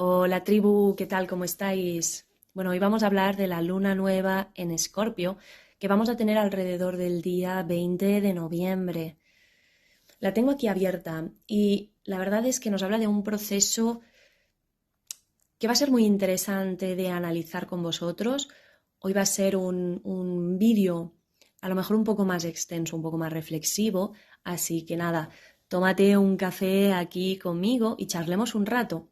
Hola tribu, ¿qué tal? ¿Cómo estáis? Bueno, hoy vamos a hablar de la luna nueva en Escorpio, que vamos a tener alrededor del día 20 de noviembre. La tengo aquí abierta y la verdad es que nos habla de un proceso que va a ser muy interesante de analizar con vosotros. Hoy va a ser un vídeo a lo mejor un poco más extenso, un poco más reflexivo, así que nada, tómate un café aquí conmigo y charlemos un rato.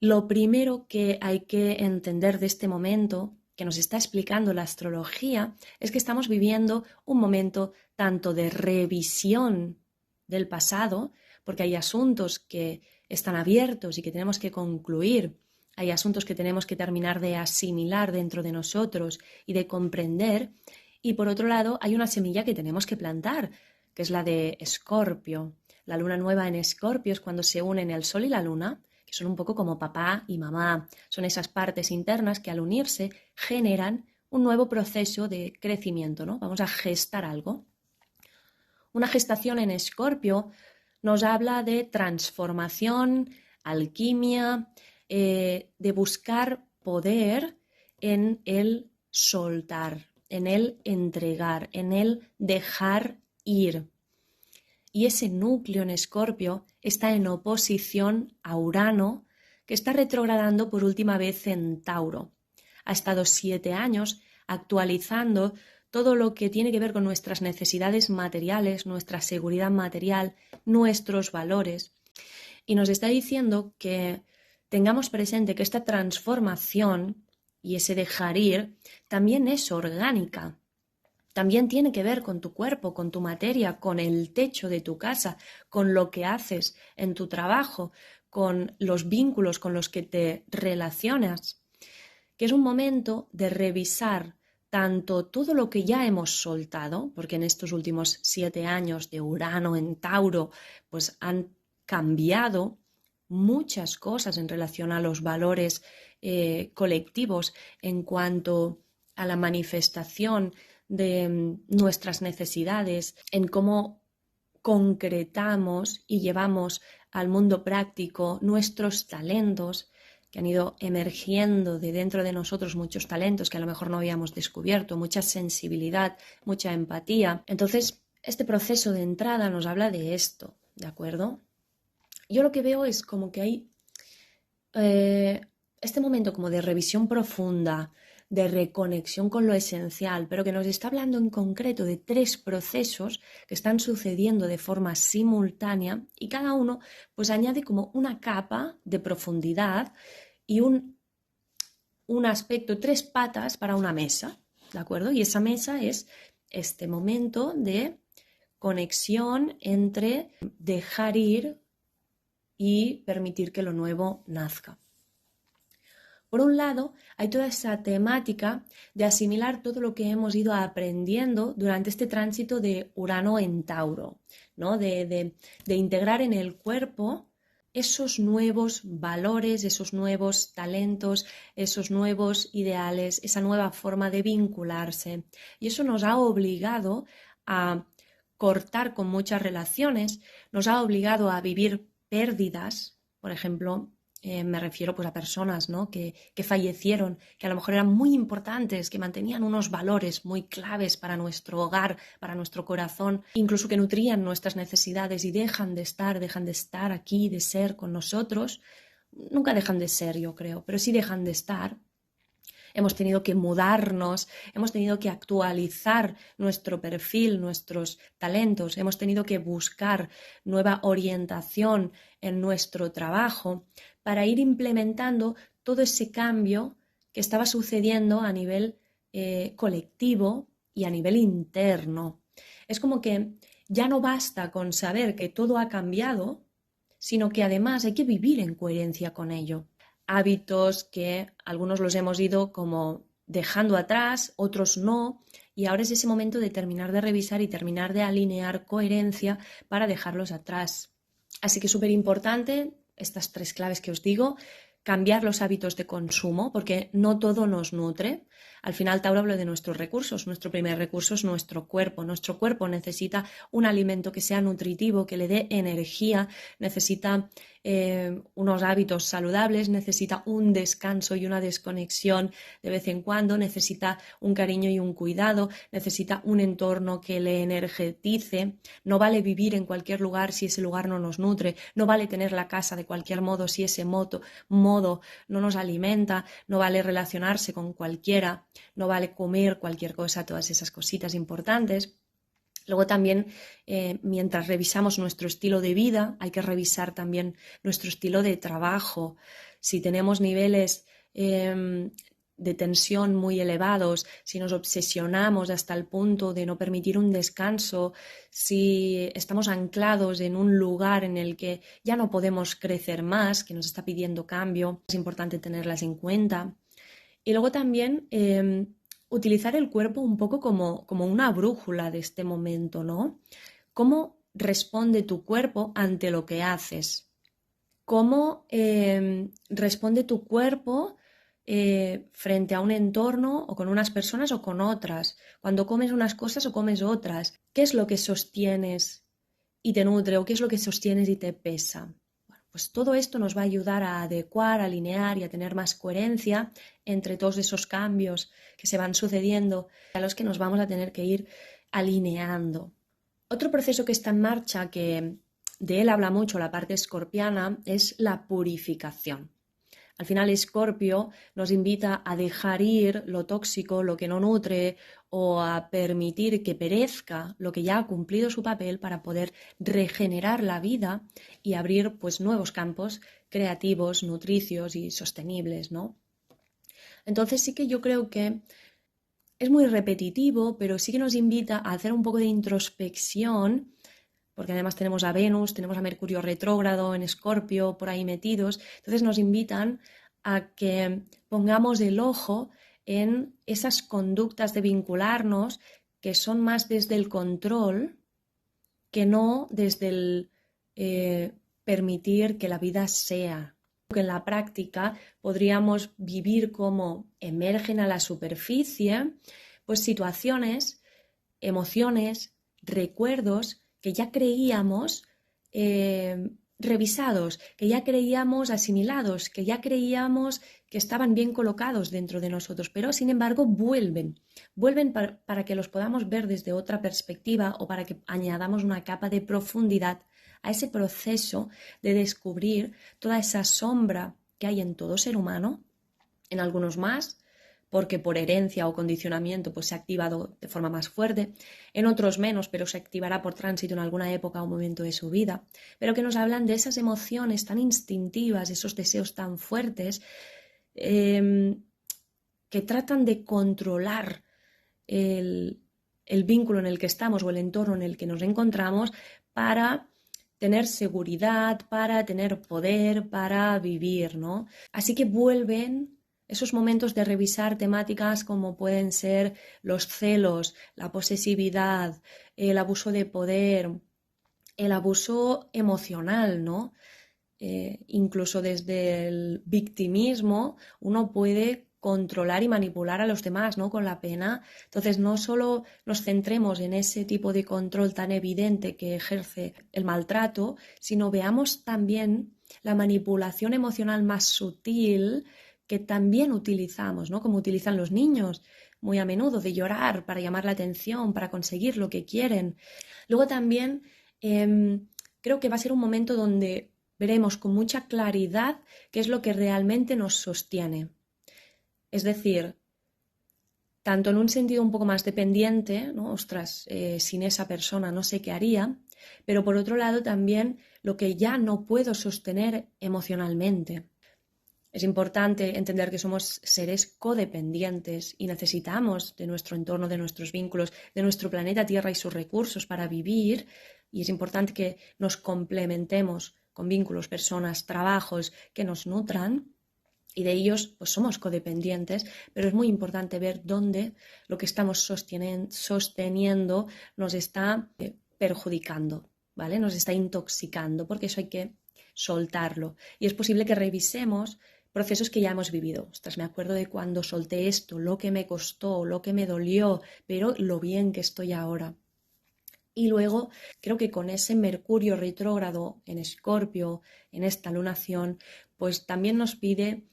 Lo primero que hay que entender de este momento que nos está explicando la astrología es que estamos viviendo un momento tanto de revisión del pasado, porque hay asuntos que están abiertos y que tenemos que concluir, hay asuntos que tenemos que terminar de asimilar dentro de nosotros y de comprender, y por otro lado hay una semilla que tenemos que plantar, que es la de Escorpio. La luna nueva en Escorpio es cuando se unen el Sol y la Luna, que son un poco como papá y mamá. Son esas partes internas que al unirse generan un nuevo proceso de crecimiento, ¿no? Vamos a gestar algo. Una gestación en Escorpio nos habla de transformación, alquimia, de buscar poder en el soltar, en el entregar, en el dejar ir. Y ese núcleo en Escorpio está en oposición a Urano, que está retrogradando por última vez en Tauro. Ha estado 7 años actualizando todo lo que tiene que ver con nuestras necesidades materiales, nuestra seguridad material, nuestros valores. Y nos está diciendo que tengamos presente que esta transformación y ese dejar ir también es orgánica. También tiene que ver con tu cuerpo, con tu materia, con el techo de tu casa, con lo que haces en tu trabajo, con los vínculos con los que te relacionas, que es un momento de revisar tanto todo lo que ya hemos soltado, porque en estos últimos 7 años de Urano en Tauro, pues han cambiado muchas cosas en relación a los valores colectivos en cuanto a la manifestación de nuestras necesidades, en cómo concretamos y llevamos al mundo práctico nuestros talentos, que han ido emergiendo de dentro de nosotros muchos talentos que a lo mejor no habíamos descubierto, mucha sensibilidad, mucha empatía. Entonces, este proceso de entrada nos habla de esto, ¿de acuerdo? Yo lo que veo es como que hay este momento como de revisión profunda, de reconexión con lo esencial, pero que nos está hablando en concreto de 3 procesos que están sucediendo de forma simultánea y cada uno pues añade como una capa de profundidad y un aspecto, 3 patas para una mesa, ¿de acuerdo? Y esa mesa es este momento de conexión entre dejar ir y permitir que lo nuevo nazca. Por un lado, hay toda esa temática de asimilar todo lo que hemos ido aprendiendo durante este tránsito de Urano en Tauro, ¿no? De integrar en el cuerpo esos nuevos valores, esos nuevos talentos, esos nuevos ideales, esa nueva forma de vincularse. Y eso nos ha obligado a cortar con muchas relaciones, nos ha obligado a vivir pérdidas, por ejemplo, me refiero pues a personas, ¿no? que fallecieron, que a lo mejor eran muy importantes, que mantenían unos valores muy claves para nuestro hogar, para nuestro corazón, incluso que nutrían nuestras necesidades y dejan de estar aquí, de ser con nosotros. Nunca dejan de ser, yo creo, pero sí dejan de estar. Hemos tenido que mudarnos, hemos tenido que actualizar nuestro perfil, nuestros talentos, hemos tenido que buscar nueva orientación en nuestro trabajo para ir implementando todo ese cambio que estaba sucediendo a nivel colectivo y a nivel interno. Es como que ya no basta con saber que todo ha cambiado, sino que además hay que vivir en coherencia con ello. Hábitos que algunos los hemos ido como dejando atrás, otros no, y ahora es ese momento de terminar de revisar y terminar de alinear coherencia para dejarlos atrás. Así que es súper importante estas 3 claves que os digo: cambiar los hábitos de consumo, porque no todo nos nutre. Al final, Tauro habla de nuestros recursos. Nuestro primer recurso es nuestro cuerpo. Nuestro cuerpo necesita un alimento que sea nutritivo, que le dé energía, necesita unos hábitos saludables, necesita un descanso y una desconexión de vez en cuando, necesita un cariño y un cuidado, necesita un entorno que le energetice. No vale vivir en cualquier lugar si ese lugar no nos nutre, no vale tener la casa de cualquier modo si ese modo no nos alimenta, no vale relacionarse con cualquiera, no vale comer cualquier cosa, todas esas cositas importantes. Luego también, mientras revisamos nuestro estilo de vida, hay que revisar también nuestro estilo de trabajo. Si tenemos niveles de tensión muy elevados, si nos obsesionamos hasta el punto de no permitir un descanso, si estamos anclados en un lugar en el que ya no podemos crecer más, que nos está pidiendo cambio, es importante tenerlas en cuenta. Y luego también utilizar el cuerpo un poco como una brújula de este momento, ¿no? ¿Cómo responde tu cuerpo ante lo que haces? ¿Cómo responde tu cuerpo frente a un entorno o con unas personas o con otras? Cuando comes unas cosas o comes otras. ¿Qué es lo que sostienes y te nutre o qué es lo que sostienes y te pesa? Pues todo esto nos va a ayudar a adecuar, a alinear y a tener más coherencia entre todos esos cambios que se van sucediendo, a los que nos vamos a tener que ir alineando. Otro proceso que está en marcha, que de él habla mucho la parte escorpiana, es la purificación. Al final, Escorpio nos invita a dejar ir lo tóxico, lo que no nutre, o a permitir que perezca lo que ya ha cumplido su papel para poder regenerar la vida y abrir pues nuevos campos creativos, nutricios y sostenibles, ¿no? Entonces sí que yo creo que es muy repetitivo, pero sí que nos invita a hacer un poco de introspección, porque además tenemos a Venus, tenemos a Mercurio retrógrado en Escorpio por ahí metidos, entonces nos invitan a que pongamos el ojo en esas conductas de vincularnos que son más desde el control que no desde el permitir que la vida sea. Que en la práctica podríamos vivir como emergen a la superficie, pues situaciones, emociones, recuerdos que ya creíamos revisados, que ya creíamos asimilados, que ya creíamos que estaban bien colocados dentro de nosotros, pero sin embargo vuelven para que los podamos ver desde otra perspectiva o para que añadamos una capa de profundidad a ese proceso de descubrir toda esa sombra que hay en todo ser humano, en algunos más, porque por herencia o condicionamiento pues se ha activado de forma más fuerte, en otros menos, pero se activará por tránsito en alguna época o momento de su vida, pero que nos hablan de esas emociones tan instintivas, esos deseos tan fuertes, que tratan de controlar el vínculo en el que estamos o el entorno en el que nos encontramos para tener seguridad, para tener poder, para vivir, ¿no? Así que vuelven esos momentos de revisar temáticas como pueden ser los celos, la posesividad, el abuso de poder, el abuso emocional, ¿no? Incluso desde el victimismo uno puede controlar y manipular a los demás, ¿no? Con la pena. Entonces, no solo nos centremos en ese tipo de control tan evidente que ejerce el maltrato, sino veamos también la manipulación emocional más sutil que también utilizamos, ¿no? Como utilizan los niños muy a menudo, de llorar para llamar la atención, para conseguir lo que quieren. Luego también creo que va a ser un momento donde veremos con mucha claridad qué es lo que realmente nos sostiene. Es decir, tanto en un sentido un poco más dependiente, ¿no? Ostras, sin esa persona no sé qué haría, pero por otro lado también lo que ya no puedo sostener emocionalmente. Es importante entender que somos seres codependientes y necesitamos de nuestro entorno, de nuestros vínculos, de nuestro planeta Tierra y sus recursos para vivir, y es importante que nos complementemos con vínculos, personas, trabajos que nos nutran, y de ellos pues somos codependientes, pero es muy importante ver dónde lo que estamos sosteniendo nos está perjudicando, ¿vale? Nos está intoxicando, porque eso hay que soltarlo. Y es posible que revisemos procesos que ya hemos vivido. Ostras, me acuerdo de cuando solté esto, lo que me costó, lo que me dolió, pero lo bien que estoy ahora. Y luego creo que con ese Mercurio retrógrado en Escorpio, en esta lunación, pues también nos pide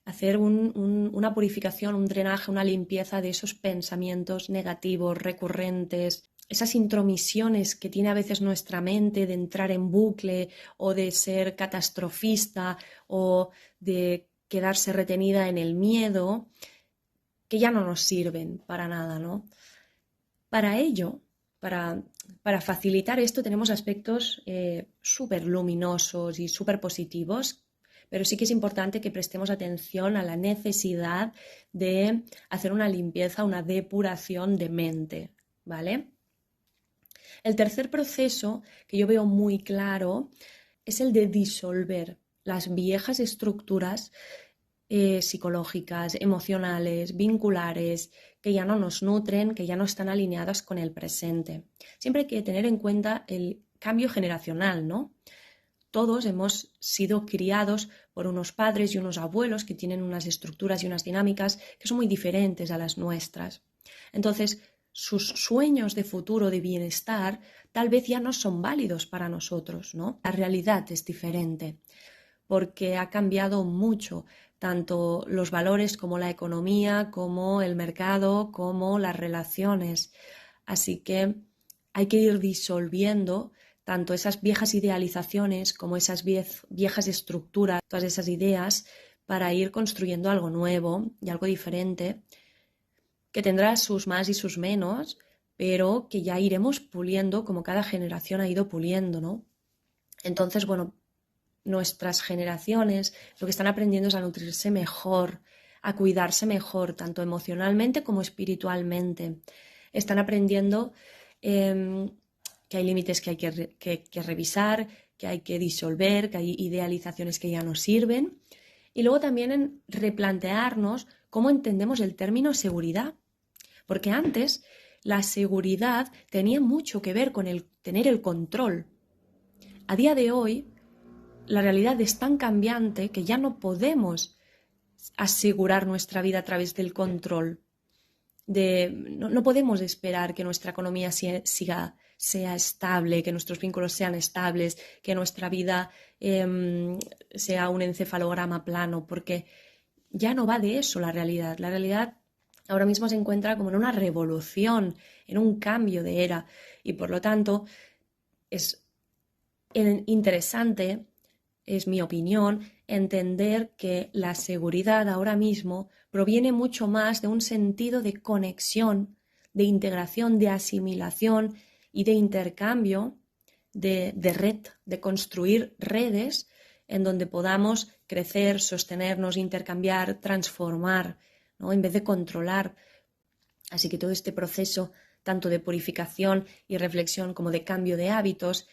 hacer una purificación, un drenaje, una limpieza de esos pensamientos negativos, recurrentes, esas intromisiones que tiene a veces nuestra mente de entrar en bucle o de ser catastrofista o de quedarse retenida en el miedo, que ya no nos sirven para nada, ¿no? Para ello, para facilitar esto, tenemos aspectos súper luminosos y súper positivos, pero sí que es importante que prestemos atención a la necesidad de hacer una limpieza, una depuración de mente, ¿vale? El tercer proceso que yo veo muy claro es el de disolver las viejas estructuras psicológicas, emocionales, vinculares, que ya no nos nutren, que ya no están alineadas con el presente. Siempre hay que tener en cuenta el cambio generacional, ¿no? Todos hemos sido criados por unos padres y unos abuelos que tienen unas estructuras y unas dinámicas que son muy diferentes a las nuestras. Entonces, sus sueños de futuro, de bienestar, tal vez ya no son válidos para nosotros, ¿no? La realidad es diferente porque ha cambiado mucho, tanto los valores como la economía, como el mercado, como las relaciones. Así que hay que ir disolviendo tanto esas viejas idealizaciones como esas viejas estructuras, todas esas ideas, para ir construyendo algo nuevo y algo diferente, que tendrá sus más y sus menos, pero que ya iremos puliendo como cada generación ha ido puliendo, ¿no? Entonces, bueno, nuestras generaciones lo que están aprendiendo es a nutrirse mejor, a cuidarse mejor, tanto emocionalmente como espiritualmente. Están aprendiendo que hay límites que hay que revisar, que hay que disolver, que hay idealizaciones que ya no sirven. Y luego también en replantearnos cómo entendemos el término seguridad. Porque antes la seguridad tenía mucho que ver con el tener el control. A día de hoy, la realidad es tan cambiante que ya no podemos asegurar nuestra vida a través del control. No podemos esperar que nuestra economía sea estable, que nuestros vínculos sean estables, que nuestra vida sea un encefalograma plano, porque ya no va de eso la realidad. La realidad ahora mismo se encuentra como en una revolución, en un cambio de era, y por lo tanto es interesante, es mi opinión, entender que la seguridad ahora mismo proviene mucho más de un sentido de conexión, de integración, de asimilación y de intercambio, de red, de construir redes en donde podamos crecer, sostenernos, intercambiar, transformar, ¿no? En vez de controlar. Así que todo este proceso, tanto de purificación y reflexión como de cambio de hábitos,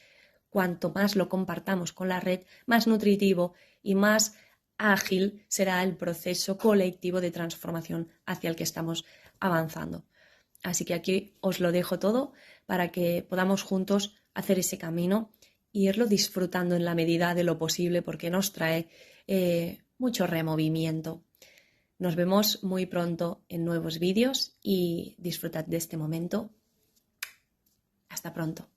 cuanto más lo compartamos con la red, más nutritivo y más ágil será el proceso colectivo de transformación hacia el que estamos avanzando. Así que aquí os lo dejo todo para que podamos juntos hacer ese camino e irlo disfrutando en la medida de lo posible, porque nos trae mucho removimiento. Nos vemos muy pronto en nuevos vídeos y disfrutad de este momento. Hasta pronto.